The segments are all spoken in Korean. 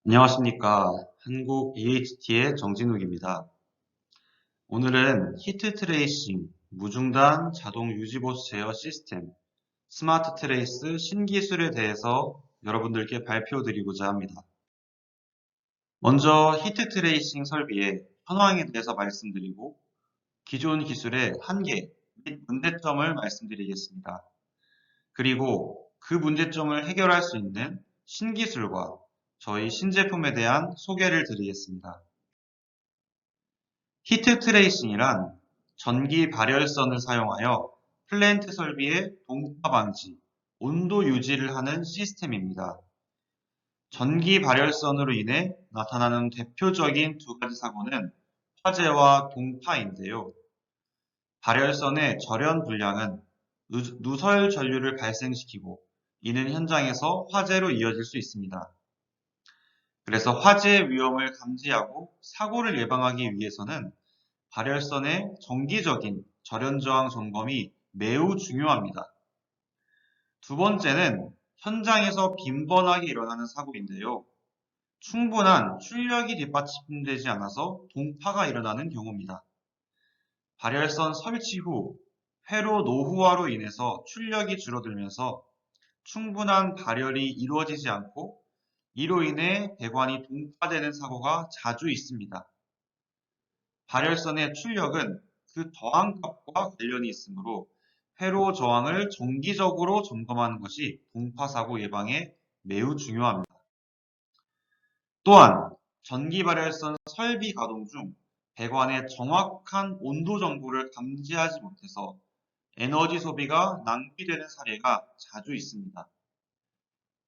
안녕하십니까. 한국 EHT의 정진욱입니다. 오늘은 히트 트레이싱, 무중단 자동 유지보수 제어 시스템, 스마트 트레이스 신기술에 대해서 여러분들께 발표드리고자 합니다. 먼저 히트 트레이싱 설비의 현황에 대해서 말씀드리고 기존 기술의 한계 및 문제점을 말씀드리겠습니다. 그리고 그 문제점을 해결할 수 있는 신기술과 저희 신제품에 대한 소개를 드리겠습니다. 히트 트레이싱이란 전기 발열선을 사용하여 플랜트 설비의 동파 방지, 온도 유지를 하는 시스템입니다. 전기 발열선으로 인해 나타나는 대표적인 두 가지 사고는 화재와 동파인데요. 발열선의 절연 불량은 누설 전류를 발생시키고 이는 현장에서 화재로 이어질 수 있습니다. 그래서 화재의 위험을 감지하고 사고를 예방하기 위해서는 발열선의 정기적인 절연 저항 점검이 매우 중요합니다. 두 번째는 현장에서 빈번하게 일어나는 사고인데요. 충분한 출력이 뒷받침되지 않아서 동파가 일어나는 경우입니다. 발열선 설치 후 회로 노후화로 인해서 출력이 줄어들면서 충분한 발열이 이루어지지 않고 이로 인해 배관이 동파되는 사고가 자주 있습니다. 발열선의 출력은 그 저항값과 관련이 있으므로 회로 저항을 정기적으로 점검하는 것이 동파사고 예방에 매우 중요합니다. 또한 전기 발열선 설비 가동 중 배관의 정확한 온도 정보를 감지하지 못해서 에너지 소비가 낭비되는 사례가 자주 있습니다.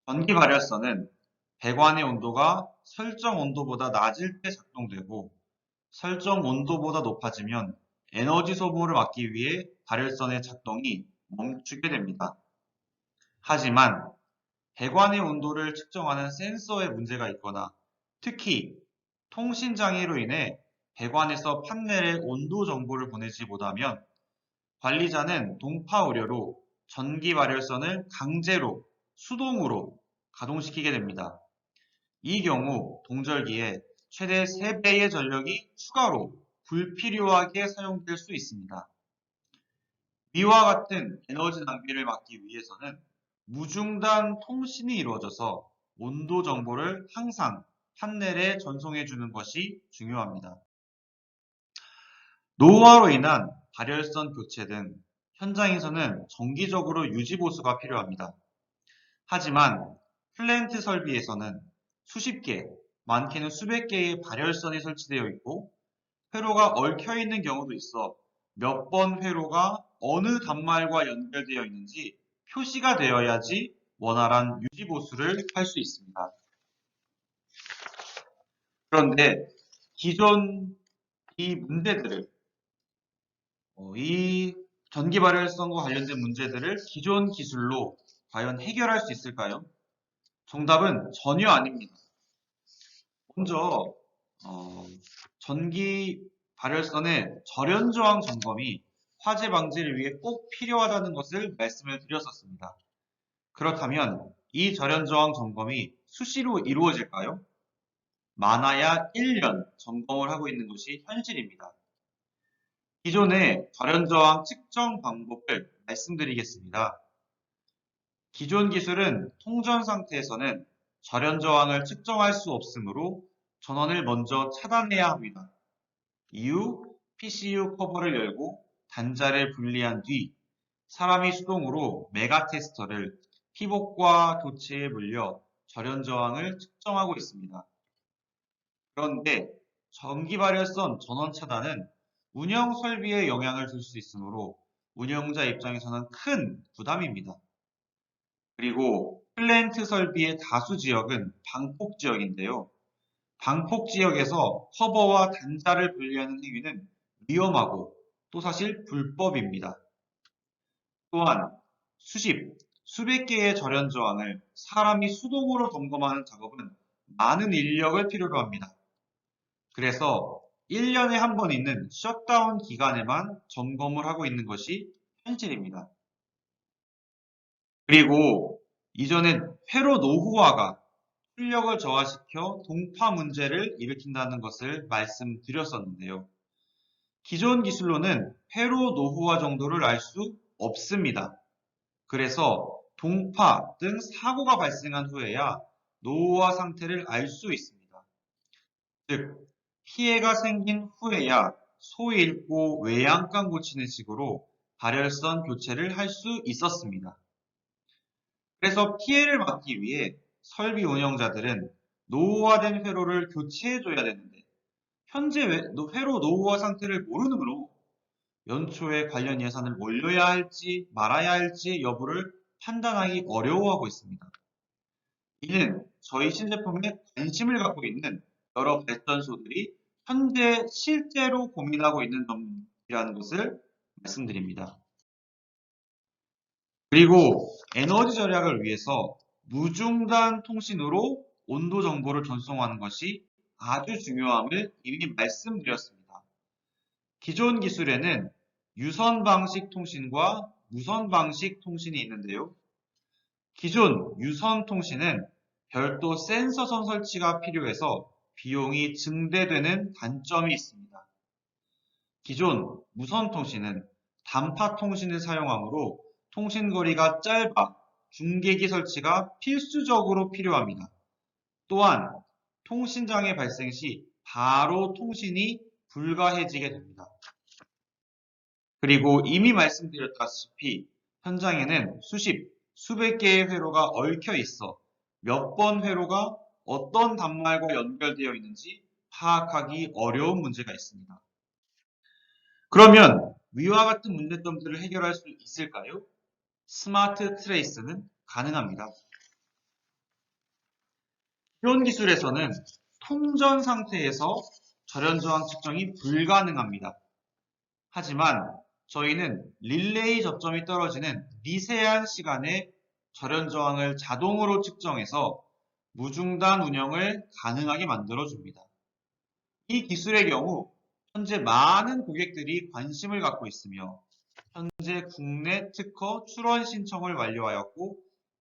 전기 발열선은 배관의 온도가 설정 온도보다 낮을 때 작동되고 설정 온도보다 높아지면 에너지 소모를 막기 위해 발열선의 작동이 멈추게 됩니다. 하지만 배관의 온도를 측정하는 센서에 문제가 있거나 특히 통신 장애로 인해 배관에서 판넬에 온도 정보를 보내지 못하면 관리자는 동파 우려로 전기 발열선을 강제로 수동으로 가동시키게 됩니다. 이 경우 동절기에 최대 3배의 전력이 추가로 불필요하게 사용될 수 있습니다. 이와 같은 에너지 낭비를 막기 위해서는 무중단 통신이 이루어져서 온도 정보를 항상 판넬에 전송해 주는 것이 중요합니다. 노후화로 인한 발열선 교체 등 현장에서는 정기적으로 유지 보수가 필요합니다. 하지만 플랜트 설비에서는 수십 개, 많게는 수백 개의 발열선이 설치되어 있고 회로가 얽혀 있는 경우도 있어 몇 번 회로가 어느 단말과 연결되어 있는지 표시가 되어야지 원활한 유지 보수를 할 수 있습니다. 그런데 기존 이 문제들을 이 전기 발열선과 관련된 문제들을 기존 기술로 과연 해결할 수 있을까요? 정답은 전혀 아닙니다. 먼저 전기 발열선의 절연 저항 점검이 화재 방지를 위해 꼭 필요하다는 것을 말씀을 드렸었습니다. 그렇다면 이 절연 저항 점검이 수시로 이루어질까요? 많아야 1년 점검을 하고 있는 것이 현실입니다. 기존의 절연 저항 측정 방법을 말씀드리겠습니다. 기존 기술은 통전 상태에서는 절연 저항을 측정할 수 없으므로 전원을 먼저 차단해야 합니다. 이후 PCU 커버를 열고 단자를 분리한 뒤 사람이 수동으로 메가 테스터를 피복과 교체에 물려 절연 저항을 측정하고 있습니다. 그런데 전기 발열선 전원 차단은 운영 설비에 영향을 줄 수 있으므로 운영자 입장에서는 큰 부담입니다. 그리고 플랜트 설비의 다수 지역은 방폭 지역인데요. 방폭 지역에서 커버와 단자를 분리하는 행위는 위험하고 또 사실 불법입니다. 또한 수백 개의 절연 저항을 사람이 수동으로 점검하는 작업은 많은 인력을 필요로 합니다. 그래서 1년에 한 번 있는 셧다운 기간에만 점검을 하고 있는 것이 현실입니다. 그리고 이전엔 회로 노후화가 출력을 저하시켜 동파 문제를 일으킨다는 것을 말씀드렸었는데요. 기존 기술로는 회로 노후화 정도를 알 수 없습니다. 그래서 동파 등 사고가 발생한 후에야 노후화 상태를 알 수 있습니다. 즉, 피해가 생긴 후에야 소 잃고 외양간 고치는 식으로 발열선 교체를 할 수 있었습니다. 그래서 피해를 막기 위해 설비 운영자들은 노후화된 회로를 교체해줘야 되는데 현재 회로 노후화 상태를 모르므로 연초에 관련 예산을 올려야 할지 말아야 할지 여부를 판단하기 어려워하고 있습니다. 이는 저희 신제품에 관심을 갖고 있는 여러 발전소들이 현재 실제로 고민하고 있는 점이라는 것을 말씀드립니다. 그리고 에너지 절약을 위해서 무중단 통신으로 온도 정보를 전송하는 것이 아주 중요함을 이미 말씀드렸습니다. 기존 기술에는 유선 방식 통신과 무선 방식 통신이 있는데요. 기존 유선 통신은 별도 센서선 설치가 필요해서 비용이 증대되는 단점이 있습니다. 기존 무선 통신은 단파 통신을 사용하므로 통신 거리가 짧아 중계기 설치가 필수적으로 필요합니다. 또한 통신 장애 발생 시 바로 통신이 불가해지게 됩니다. 그리고 이미 말씀드렸다시피 현장에는 수백 개의 회로가 얽혀 있어 몇 번 회로가 어떤 단말과 연결되어 있는지 파악하기 어려운 문제가 있습니다. 그러면 위와 같은 문제점들을 해결할 수 있을까요? 스마트 트레이스는 가능합니다. 기존 기술에서는 통전 상태에서 절연 저항 측정이 불가능합니다. 하지만 저희는 릴레이 접점이 떨어지는 미세한 시간에 절연 저항을 자동으로 측정해서 무중단 운영을 가능하게 만들어줍니다. 이 기술의 경우 현재 많은 고객들이 관심을 갖고 있으며 현재 국내 특허 출원 신청을 완료하였고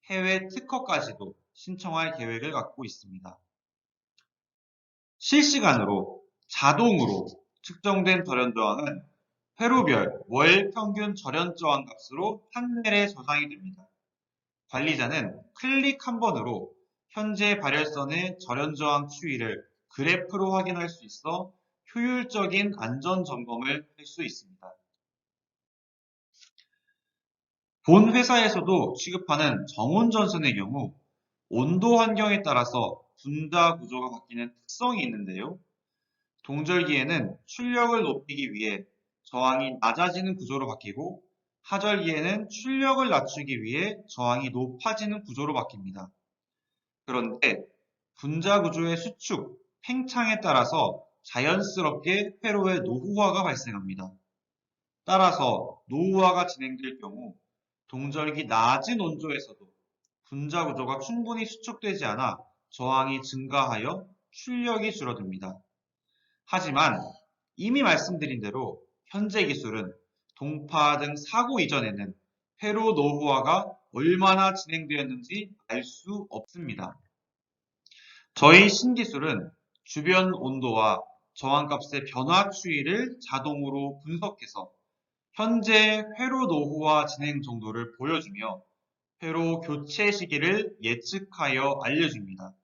해외 특허까지도 신청할 계획을 갖고 있습니다. 실시간으로 자동으로 측정된 절연 저항은 회로별 월 평균 절연 저항 값으로 판넬에 저장이 됩니다. 관리자는 클릭 한 번으로 현재 발열선의 절연 저항 추이를 그래프로 확인할 수 있어 효율적인 안전 점검을 할 수 있습니다. 본 회사에서도 취급하는 정온 전선의 경우 온도 환경에 따라서 분자 구조가 바뀌는 특성이 있는데요. 동절기에는 출력을 높이기 위해 저항이 낮아지는 구조로 바뀌고 하절기에는 출력을 낮추기 위해 저항이 높아지는 구조로 바뀝니다. 그런데 분자 구조의 수축, 팽창에 따라서 자연스럽게 회로의 노후화가 발생합니다. 따라서 노후화가 진행될 경우 동절기 낮은 온도에서도 분자 구조가 충분히 수축되지 않아 저항이 증가하여 출력이 줄어듭니다. 하지만 이미 말씀드린 대로 현재 기술은 동파 등 사고 이전에는 회로 노후화가 얼마나 진행되었는지 알 수 없습니다. 저희 신기술은 주변 온도와 저항값의 변화 추이를 자동으로 분석해서 현재 회로 노후화 진행 정도를 보여주며 회로 교체 시기를 예측하여 알려줍니다.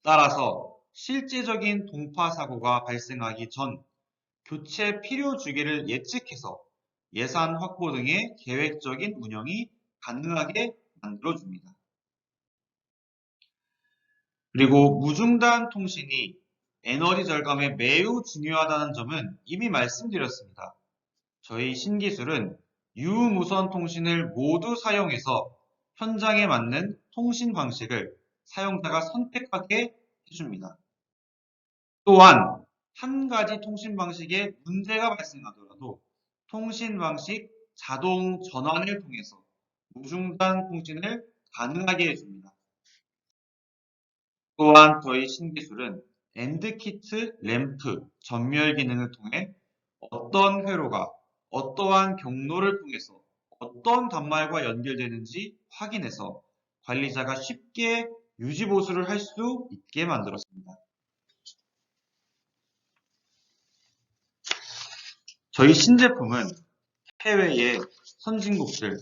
따라서 실제적인 동파 사고가 발생하기 전 교체 필요 주기를 예측해서 예산 확보 등의 계획적인 운영이 가능하게 만들어줍니다. 그리고 무중단 통신이 에너지 절감에 매우 중요하다는 점은 이미 말씀드렸습니다. 저희 신기술은 유무선 통신을 모두 사용해서 현장에 맞는 통신 방식을 사용자가 선택하게 해줍니다. 또한 한 가지 통신 방식에 문제가 발생하더라도 통신 방식 자동 전환을 통해서 무중단 통신을 가능하게 해줍니다. 또한 저희 신기술은 엔드키트 램프 전멸 기능을 통해 어떤 회로가 어떠한 경로를 통해서 어떤 단말과 연결되는지 확인해서 관리자가 쉽게 유지보수를 할 수 있게 만들었습니다. 저희 신제품은 해외의 선진국들,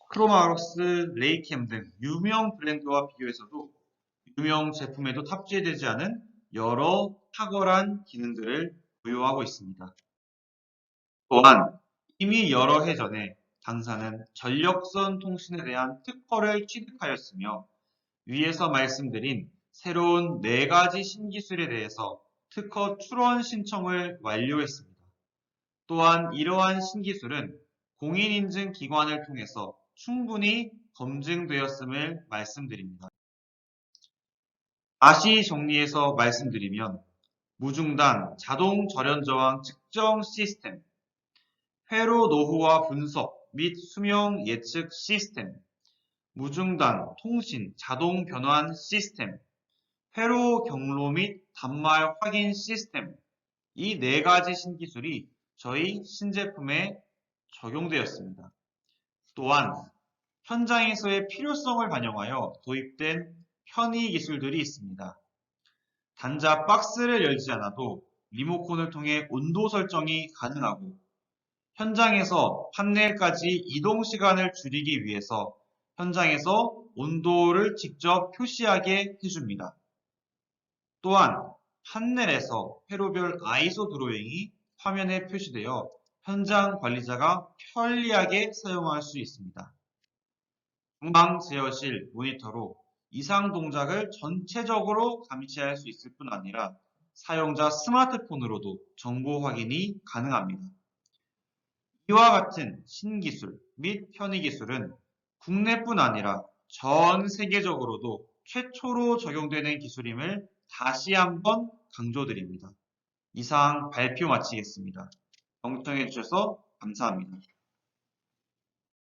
크로마록스, 레이캠 등 유명 브랜드와 비교해서도 유명 제품에도 탑재되지 않은 여러 탁월한 기능들을 보유하고 있습니다. 또한 이미 여러 해 전에 당사는 전력선 통신에 대한 특허를 취득하였으며 위에서 말씀드린 새로운 4가지 신기술에 대해서 특허 출원 신청을 완료했습니다. 또한 이러한 신기술은 공인인증 기관을 통해서 충분히 검증되었음을 말씀드립니다. 다시 정리해서 말씀드리면 무중단 자동 절연 저항 측정 시스템, 회로 노후화 분석 및 수명 예측 시스템, 무중단 통신 자동 변환 시스템, 회로 경로 및 단말 확인 시스템, 이 4가지 신기술이 저희 신제품에 적용되었습니다. 또한 현장에서의 필요성을 반영하여 도입된 편의 기술들이 있습니다. 단자 박스를 열지 않아도 리모컨을 통해 온도 설정이 가능하고 현장에서 판넬까지 이동 시간을 줄이기 위해서 현장에서 온도를 직접 표시하게 해줍니다. 또한 판넬에서 회로별 ISO 드로잉이 화면에 표시되어 현장 관리자가 편리하게 사용할 수 있습니다. 중앙 제어실 모니터로 이상 동작을 전체적으로 감시할 수 있을 뿐 아니라 사용자 스마트폰으로도 정보 확인이 가능합니다. 이와 같은 신기술 및 편의 기술은 국내뿐 아니라 전 세계적으로도 최초로 적용되는 기술임을 다시 한번 강조드립니다. 이상 발표 마치겠습니다. 경청해 주셔서 감사합니다.